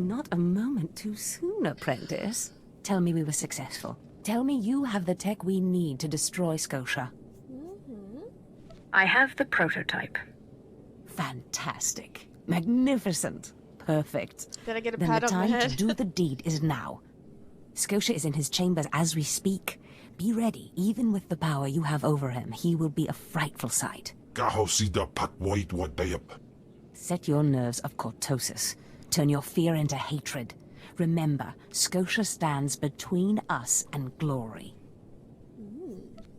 Not a moment too soon, apprentice. Tell me we were successful. Tell me you have the tech we need to destroy Scotia. I have the prototype. Fantastic. Magnificent. Perfect. Did I get a Then pat the on the time head? to do the deed is now. Scotia is in his chambers as we speak. Be ready. Even with the power you have over him, he will be a frightful sight. Set your nerves of cortosis. Turn your fear into hatred. Remember, Scotia stands between us and glory.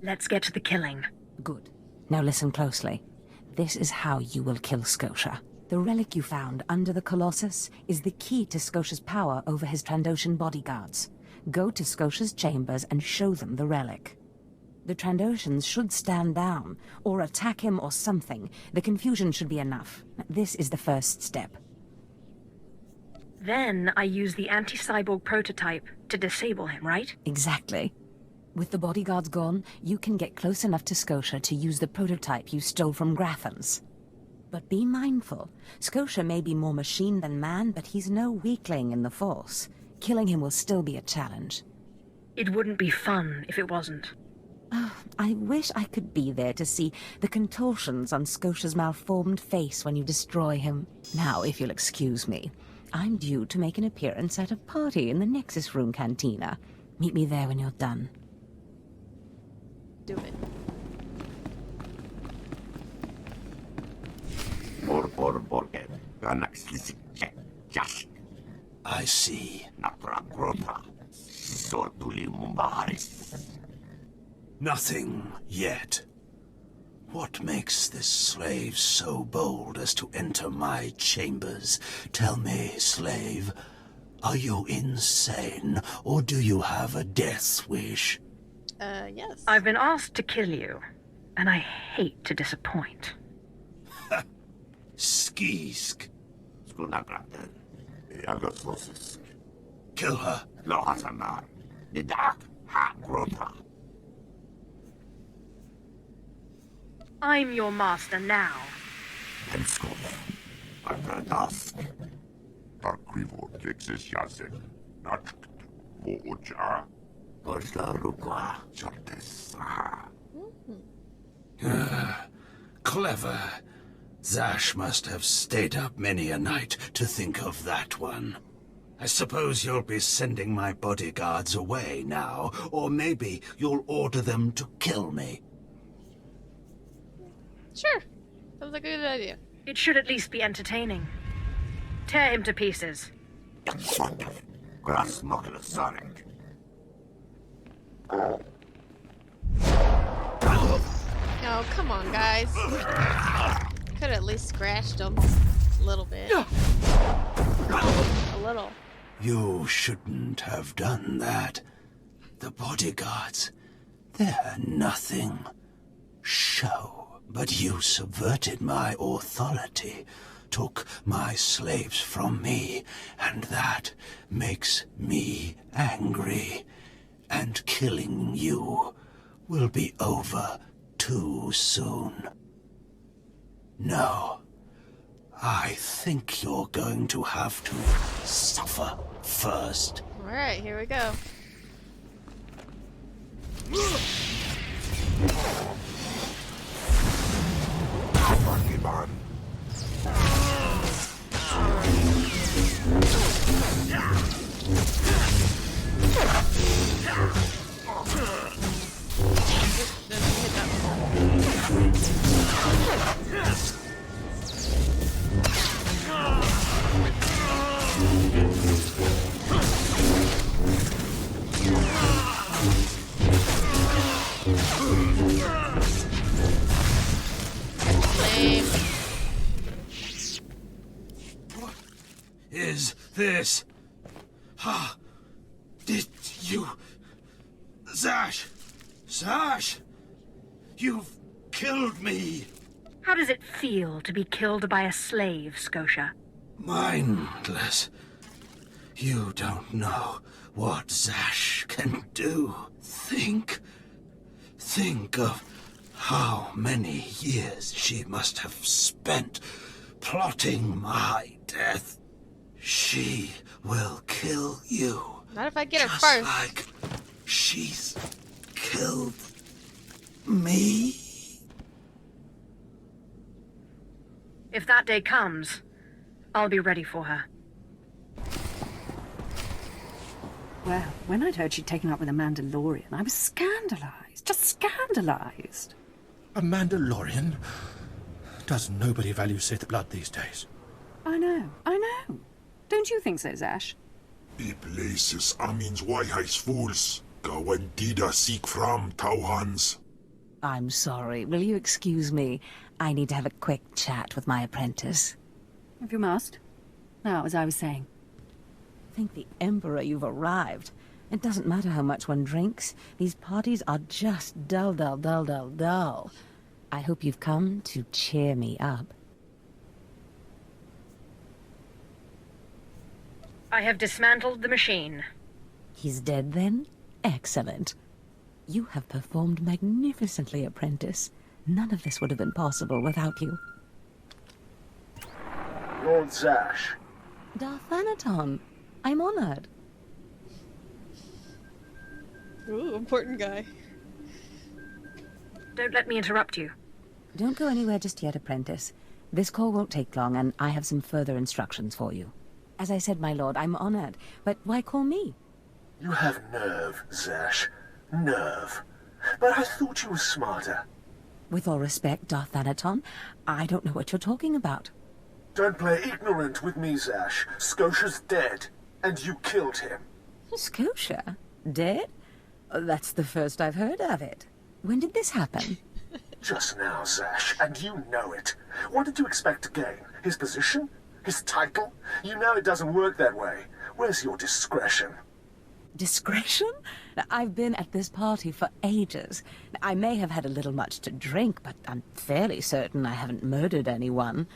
Let's get to the killing. Good. Now listen closely. This is how you will kill Scotia. The relic you found under the Colossus is the key to Scotia's power over his Trandoshan bodyguards. Go to Scotia's chambers and show them the relic. The Trandoshans should stand down, or attack him or something. The confusion should be enough. This is the first step. Then I use the anti-cyborg prototype to disable him, right? Exactly. With the bodyguards gone, you can get close enough to Scotia to use the prototype you stole from Grathans. But be mindful. Scotia may be more machine than man, but he's no weakling in the Force. Killing him will still be a challenge. It wouldn't be fun if it wasn't. Oh, I wish I could be there to see the contortions on Scotia's malformed face when you destroy him. Now, if you'll excuse me, I'm due to make an appearance at a party in the Nexus Room Cantina. Meet me there when you're done. Do it. I see. Nothing yet. What makes this slave so bold as to enter my chambers? Tell me, slave, are you insane, or do you have a death wish? Yes. I've been asked to kill you, and I hate to disappoint. Skisk. Kill her. I'm your master now. Clever. Zash must have stayed up many a night to think of that one. I suppose you'll be sending my bodyguards away now, or maybe you'll order them to kill me. Sure. Sounds like a good idea. It should at least be entertaining. Tear him to pieces. Oh, come on, guys. Could at least scratched them a little bit. A little. You shouldn't have done that. The bodyguards, they're nothing. Show. But you subverted my authority, took my slaves from me, and that makes me angry. And killing you will be over too soon. No. I think you're going to have to suffer first. Alright, here we go. Lame. What is this? Ah, did you... Zash! Zash! You've killed me! How does it feel to be killed by a slave, Scotia? Mindless. You don't know what Zash can do. Think of how many years she must have spent plotting my death. She will kill you. Not if I get her Just first. like she's killed me. If that day comes, I'll be ready for her. Well, when I'd heard she'd taken up with a Mandalorian, I was scandalized. Just scandalized. A Mandalorian? Does nobody value Sith blood these days? I know. Don't you think so, Zash? Die places Amin's Waiheis fools. Gawantida seek from Tauhans. I'm sorry. Will you excuse me? I need to have a quick chat with my apprentice. If you must. Now, as I was saying. Thank the Emperor you've arrived. It doesn't matter how much one drinks. These parties are just dull. I hope you've come to cheer me up. I have dismantled the machine. He's dead then? Excellent. You have performed magnificently, apprentice. None of this would have been possible without you. Lord Zash. Darthanaton, I'm honored. Ooh, important guy. Don't let me interrupt you. Don't go anywhere just yet, apprentice. This call won't take long, and I have some further instructions for you. As I said, my lord, I'm honored, but why call me? You have nerve, Zash. Nerve. But I thought you were smarter. With all respect, Darthanaton, I don't know what you're talking about. Don't play ignorant with me, Zash. Scotia's dead, and you killed him. Scotia? Dead? That's the first I've heard of it. When did this happen? Just now, Zash, and you know it. What did you expect to gain? His position? His title? You know it doesn't work that way. Where's your discretion? Discretion? I've been at this party for ages. I may have had a little much to drink, but I'm fairly certain I haven't murdered anyone.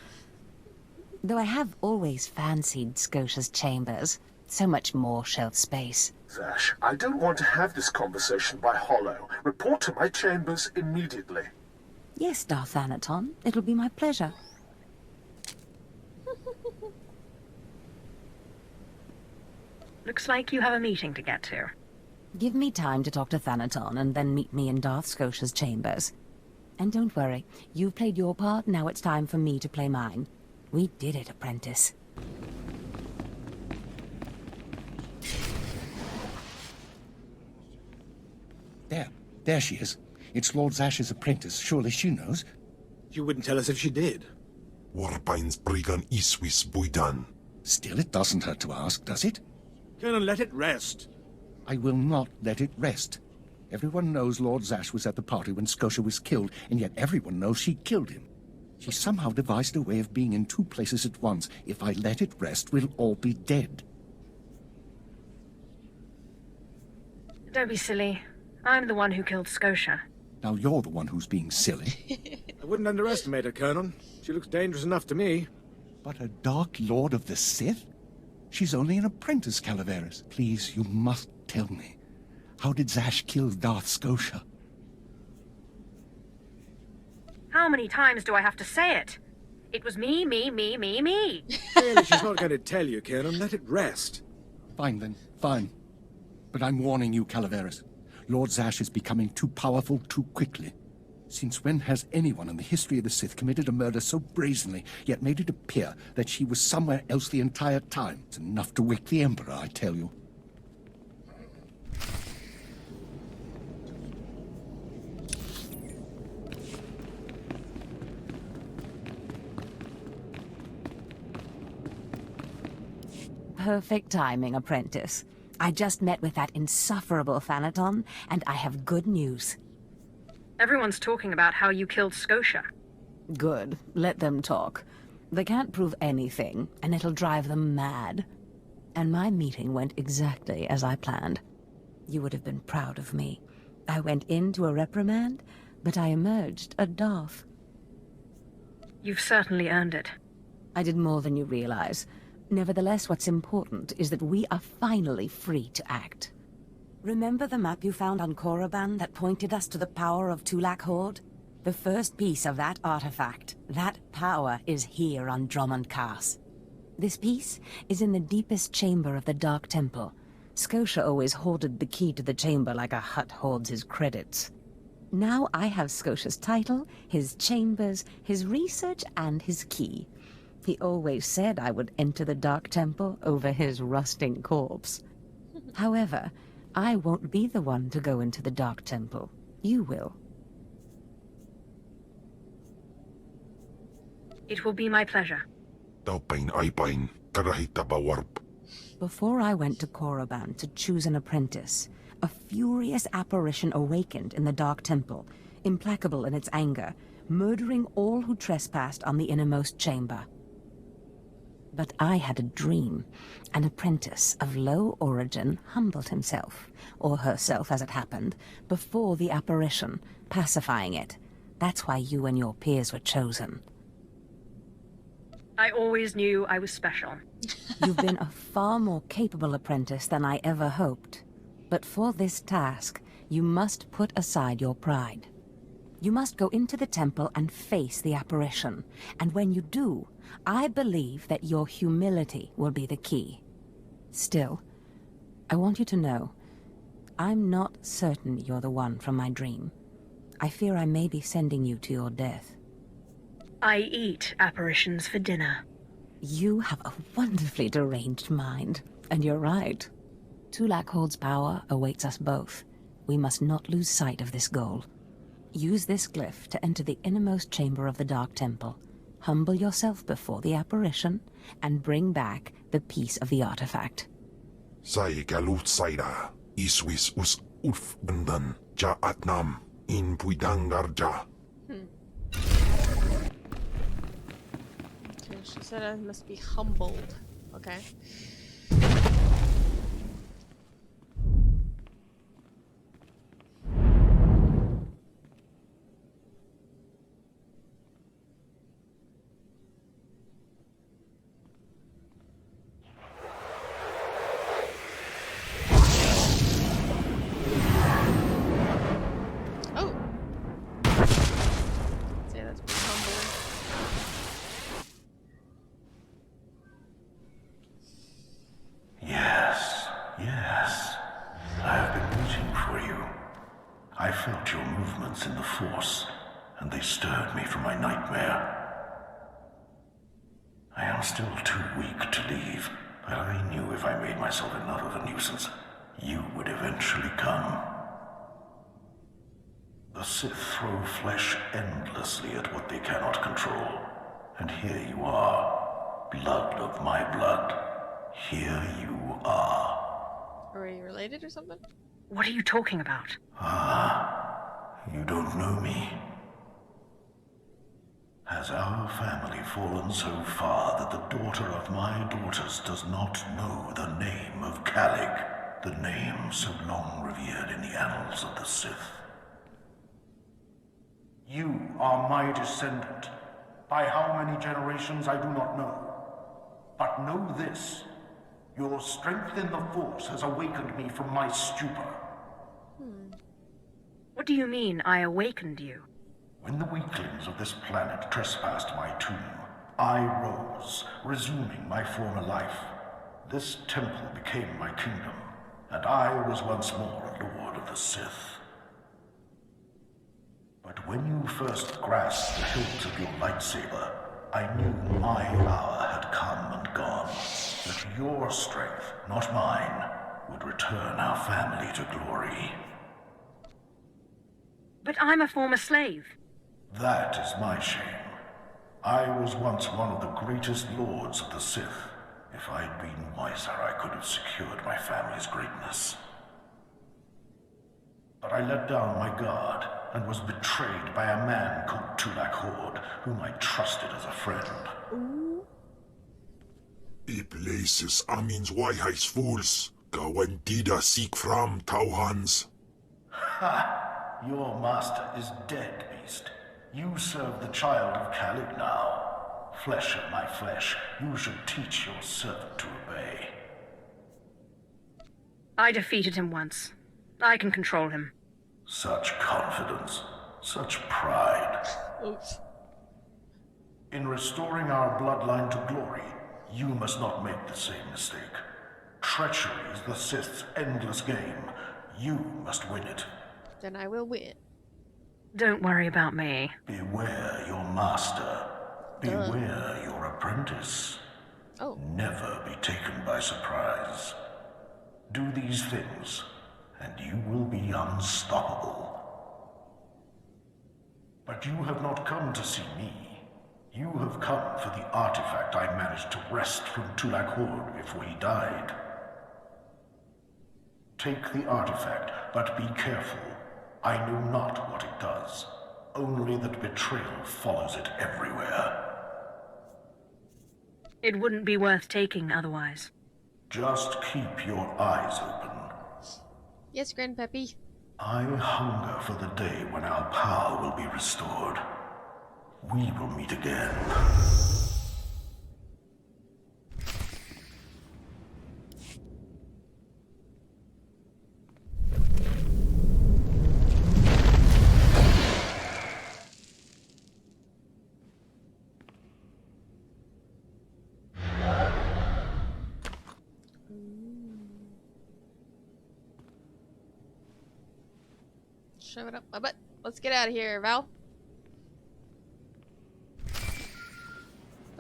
Though I have always fancied Scotia's chambers. So much more shelf space. Zash, I don't want to have this conversation by hollow. Report to my chambers immediately. Yes, Darthanaton. It'll be my pleasure. Looks like you have a meeting to get to. Give me time to talk to Thanaton, and then meet me in Darth Scotia's chambers. And don't worry, you've played your part, now it's time for me to play mine. We did it, apprentice. There she is. It's Lord Zash's apprentice. Surely she knows. You wouldn't tell us if she did. Warbain's Brigan Iswis Buidan. Still, it doesn't hurt to ask, does it? Colonel, let it rest. I will not let it rest. Everyone knows Lord Zash was at the party when Scotia was killed, and yet everyone knows she killed him. She somehow devised a way of being in two places at once. If I let it rest, we'll all be dead. Don't be silly. I'm the one who killed Scotia. Now you're the one who's being silly. I wouldn't underestimate her, Colonel. She looks dangerous enough to me. But a Dark Lord of the Sith? She's only an apprentice, Calaveras. Please, you must tell me. How did Zash kill Darth Scotia? How many times do I have to say it? It was me. Really, she's not going to tell you, Colonel. Let it rest. Fine then, fine. But I'm warning you, Calaveras. Lord Zash is becoming too powerful too quickly. Since when has anyone in the history of the Sith committed a murder so brazenly, yet made it appear that she was somewhere else the entire time? It's enough to wake the Emperor, I tell you. Perfect timing, apprentice. I just met with that insufferable Thanaton, and I have good news. Everyone's talking about how you killed Scotia. Good. Let them talk. They can't prove anything, and it'll drive them mad. And my meeting went exactly as I planned. You would have been proud of me. I went into a reprimand, but I emerged a Darth. You've certainly earned it. I did more than you realize. Nevertheless, what's important is that we are finally free to act. Remember the map you found on Korriban that pointed us to the power of Tulak Horde? The first piece of that artifact, that power, is here on Drummond Cast. This piece is in the deepest chamber of the Dark Temple. Scotia always hoarded the key to the chamber like a Hutt hoards his credits. Now I have Scotia's title, his chambers, his research, and his key. He always said I would enter the Dark Temple over his rusting corpse. However, I won't be the one to go into the Dark Temple. You will. It will be my pleasure. Taupain aipain, karahita bawarp. Before I went to Korriban to choose an apprentice, a furious apparition awakened in the Dark Temple, implacable in its anger, murdering all who trespassed on the innermost chamber. But I had a dream. An apprentice of low origin humbled himself, or herself as it happened, before the apparition, pacifying it. That's why you and your peers were chosen. I always knew I was special. You've been a far more capable apprentice than I ever hoped. But for this task, you must put aside your pride. You must go into the temple and face the apparition. And when you do, I believe that your humility will be the key. Still, I want you to know, I'm not certain you're the one from my dream. I fear I may be sending you to your death. I eat apparitions for dinner. You have a wonderfully deranged mind, and you're right. Tulak Hoard's power awaits us both. We must not lose sight of this goal. Use this glyph to enter the innermost chamber of the Dark Temple. Humble yourself before the apparition, and bring back the piece of the artifact. Sai galut saira, iswis us ulf bandan, ja atnam, in puidangarja. Okay, she said I must be humbled. Okay. Oh! I'd say that's pretty humbling. Yes. I have been waiting for you. I felt your movements in the Force, and they stirred me from my nightmare. I am still too weak to leave, but I knew if I made myself enough of a nuisance, you would eventually come. The Sith throw flesh endlessly at what they cannot control. And here you are, blood of my blood. Here you are. Are we related or something? What are you talking about? You don't know me. Has our family fallen so far that the daughter of my daughters does not know the name of Calig, the name so long revered in the annals of the Sith? You are my descendant. By how many generations I do not know. But know this. Your strength in the Force has awakened me from my stupor. What do you mean, I awakened you? When the weaklings of this planet trespassed my tomb, I rose, resuming my former life. This temple became my kingdom, and I was once more a lord of the Sith. But when you first grasped the hilt of your lightsaber, I knew my hour had come and gone. That your strength, not mine, would return our family to glory. But I'm a former slave. That is my shame. I was once one of the greatest lords of the Sith. If I'd been wiser, I could have secured my family's greatness. But I let down my guard and was betrayed by a man called Tulak Hoard, whom I trusted as a friend. I places amins wajhais fools, gawandida seek from Tauhans. Ha! Your master is dead, beast. You serve the child of Calig now. Flesh of my flesh, you should teach your servant to obey. I defeated him once. I can control him. Such confidence, such pride. Oops. In restoring our bloodline to glory, You must not make the same mistake. Treachery is the Sith's endless game. You must win it. Then I will win. Don't worry about me. Beware your master. Beware your apprentice. Oh. Never be taken by surprise. Do these things, and you will be unstoppable. But you have not come to see me. You have come for the artifact I managed to wrest from Tulak Hord before he died. Take the artifact, but be careful. I know not what it does. Only that betrayal follows it everywhere. It wouldn't be worth taking otherwise. Just keep your eyes open. Yes, Grandpappy. I hunger for the day when our power will be restored. We will meet again. Shove it up my butt. Let's get out of here, Val.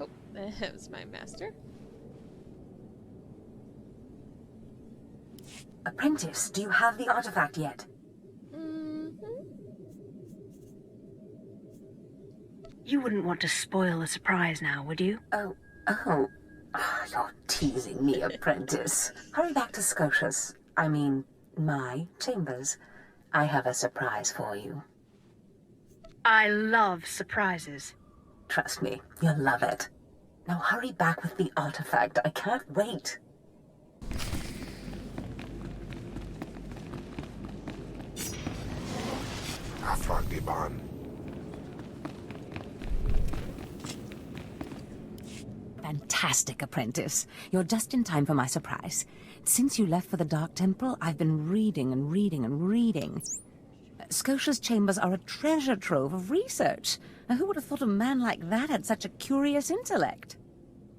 Oh, that was my master. Apprentice, do you have the artifact yet? You wouldn't want to spoil the surprise now, would you? Oh. You're teasing me, apprentice. Hurry back to Scotia's. I mean, my chambers. I have a surprise for you. I love surprises. Trust me, you'll love it. Now hurry back with the artifact. I can't wait. Afragiban. Fantastic, apprentice. You're just in time for my surprise. Since you left for the Dark Temple, I've been reading and reading and reading. Scotia's chambers are a treasure trove of research. Now, who would have thought a man like that had such a curious intellect?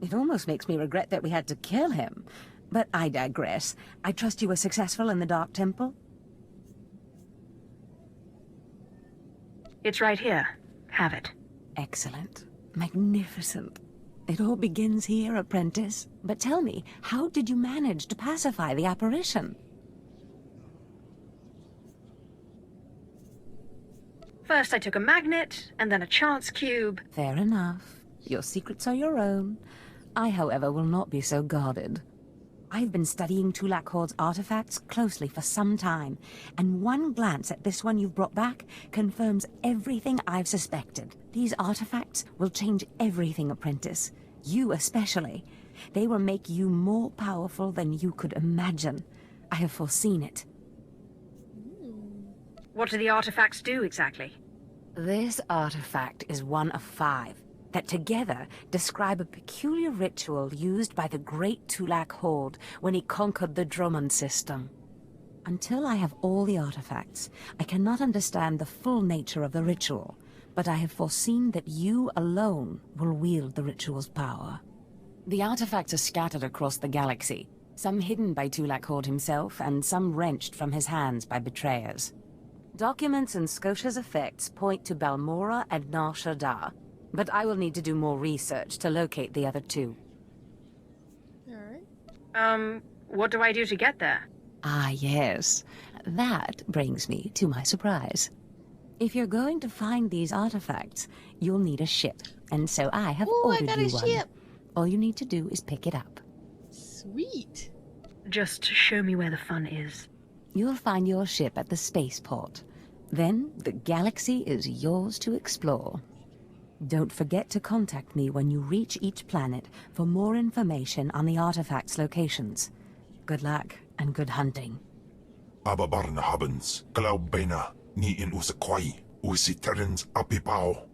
It almost makes me regret that we had to kill him. But I digress. I trust you were successful in the Dark Temple? It's right here. Have it. Excellent. Magnificent. It all begins here, apprentice. But tell me, how did you manage to pacify the apparition? First I took a magnet, and then a chance cube. Fair enough. Your secrets are your own. I, however, will not be so guarded. I've been studying Tulak Hord's artifacts closely for some time, and one glance at this one you've brought back confirms everything I've suspected. These artifacts will change everything, apprentice. You especially. They will make you more powerful than you could imagine. I have foreseen it. What do the artifacts do exactly? This artifact is one of 5 that together describe a peculiar ritual used by the great Tulak Hord when he conquered the Drummond system. Until I have all the artifacts, I cannot understand the full nature of the ritual, but I have foreseen that you alone will wield the ritual's power. The artifacts are scattered across the galaxy, some hidden by Tulak Hord himself, and some wrenched from his hands by betrayers. Documents and Scotia's effects point to Balmora and Nar Shaddaa, but I will need to do more research to locate the other 2. Alright. What do I do to get there? Ah, yes. That brings me to my surprise. If you're going to find these artifacts, you'll need a ship, and so I have Ooh, I ordered got you a one. ship. All you need to do is pick it up. Sweet. Just show me where the fun is. You'll find your ship at the spaceport. Then the galaxy is yours to explore. Don't forget to contact me when you reach each planet for more information on the artifacts' locations. Good luck and good hunting. Ababarna habens, Glaubena, ni in usakwai, usiterens apipao.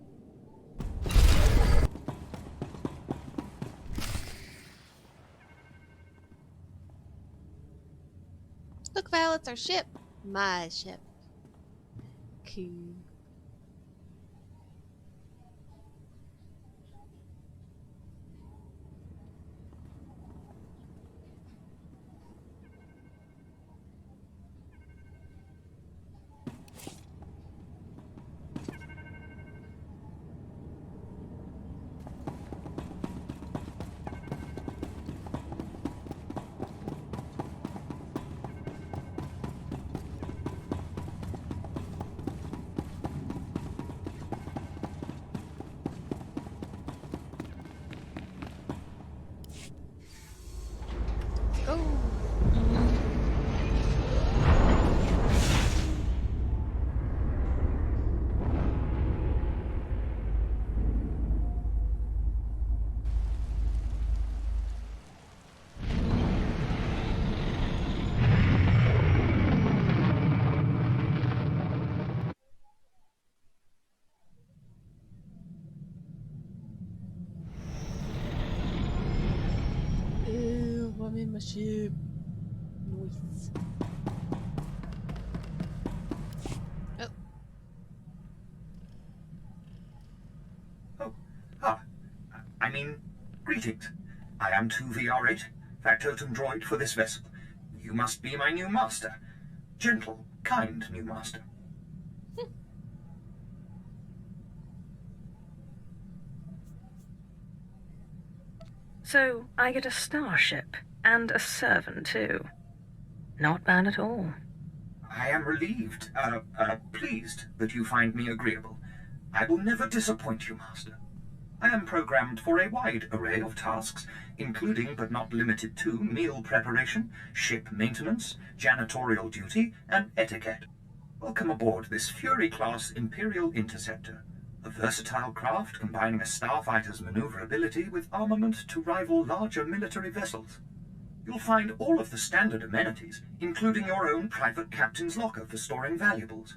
Look, Val, it's our ship. My ship. Cool. My ship. Nice. Greetings. I am 2VR8, factotum droid for this vessel. You must be my new master. Gentle, kind new master. So, I get a starship, and a servant too. Not bad at all. I am relieved, pleased that you find me agreeable. I will never disappoint you, master. I am programmed for a wide array of tasks, including but not limited to meal preparation, ship maintenance, janitorial duty, and etiquette. Welcome aboard this Fury-class Imperial Interceptor, a versatile craft combining a starfighter's maneuverability with armament to rival larger military vessels. You'll find all of the standard amenities, including your own private captain's locker for storing valuables.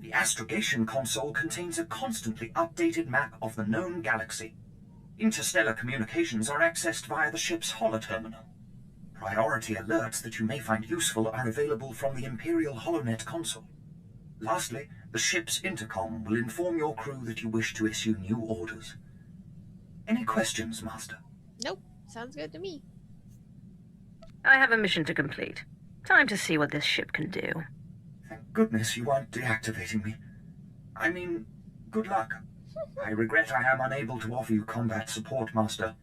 The astrogation console contains a constantly updated map of the known galaxy. Interstellar communications are accessed via the ship's holoterminal. Priority alerts that you may find useful are available from the Imperial HoloNet console. Lastly, the ship's intercom will inform your crew that you wish to issue new orders. Any questions, Master? Nope. Sounds good to me. I have a mission to complete. Time to see what this ship can do. Thank goodness you aren't deactivating me. I mean, good luck. I regret I am unable to offer you combat support, Master.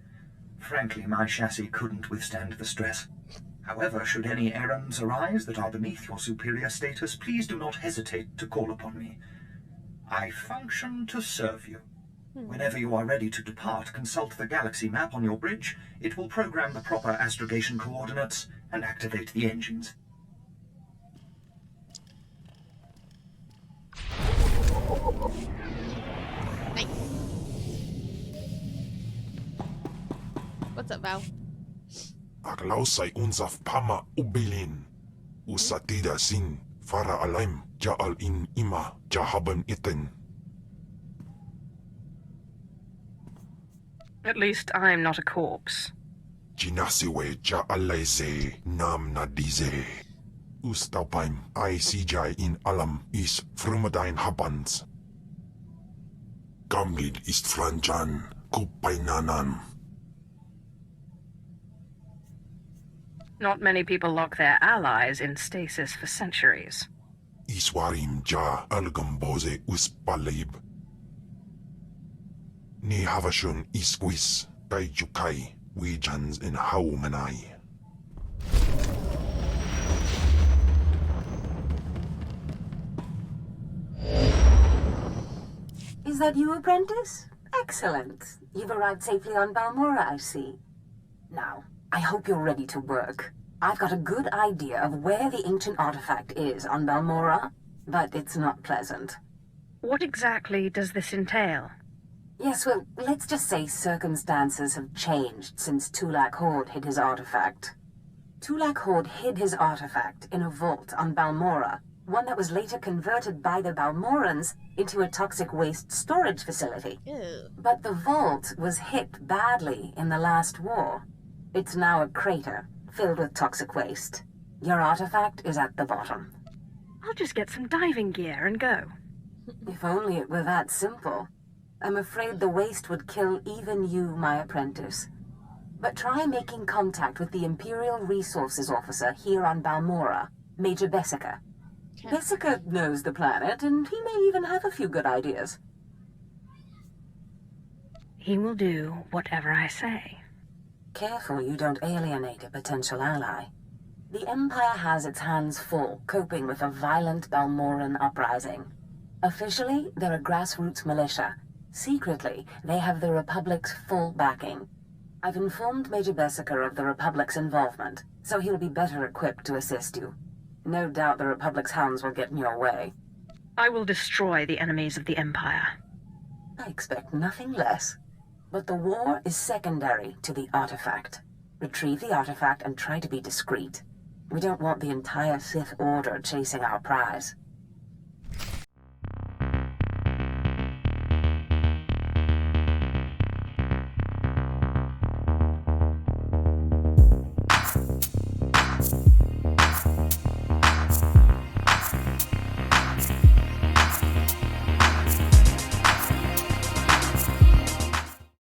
Frankly, my chassis couldn't withstand the stress. However, should any errands arise that are beneath your superior status, please do not hesitate to call upon me. I function to serve you. Whenever you are ready to depart, consult the galaxy map on your bridge. It will program the proper astrogation coordinates and activate the engines. Nice. What's up, Val? Aglausay unsaf pama ubilin. Usatida sin fara alaim jaal in ima jahaban iten. At least I'm not a corpse. Jinasiwe jaalese nam nadize. Ustapaim ICJ in alam is frumadine habans. Gamlid ist franjan kupainanan. Not many people lock their allies in stasis for centuries. Iswarim ja algamboze uspalib. Ni havashun isquis taijukai wijans in haumanai. Is that you, apprentice? Excellent. You've arrived safely on Balmora, I see. Now, I hope you're ready to work. I've got a good idea of where the ancient artifact is on Balmora, but it's not pleasant. What exactly does this entail? Yes, well, let's just say circumstances have changed since Tulak Horde hid his artifact. Tulak Horde hid his artifact in a vault on Balmora, one that was later converted by the Balmorans into a toxic waste storage facility. Ew. But the vault was hit badly in the last war. It's now a crater filled with toxic waste. Your artifact is at the bottom. I'll just get some diving gear and go. If only it were that simple. I'm afraid the waste would kill even you, my apprentice. But try making contact with the Imperial Resources Officer here on Balmora, Major Bessica. Okay. Bessica knows the planet, and he may even have a few good ideas. He will do whatever I say. Careful you don't alienate a potential ally. The Empire has its hands full coping with a violent Balmoran uprising. Officially, they're a grassroots militia. Secretly, they have the Republic's full backing. I've informed Major Bessica of the Republic's involvement, so he'll be better equipped to assist you. No doubt the Republic's hounds will get in your way. I will destroy the enemies of the Empire. I expect nothing less. But the war is secondary to the artifact. Retrieve the artifact and try to be discreet. We don't want the entire Sith Order chasing our prize.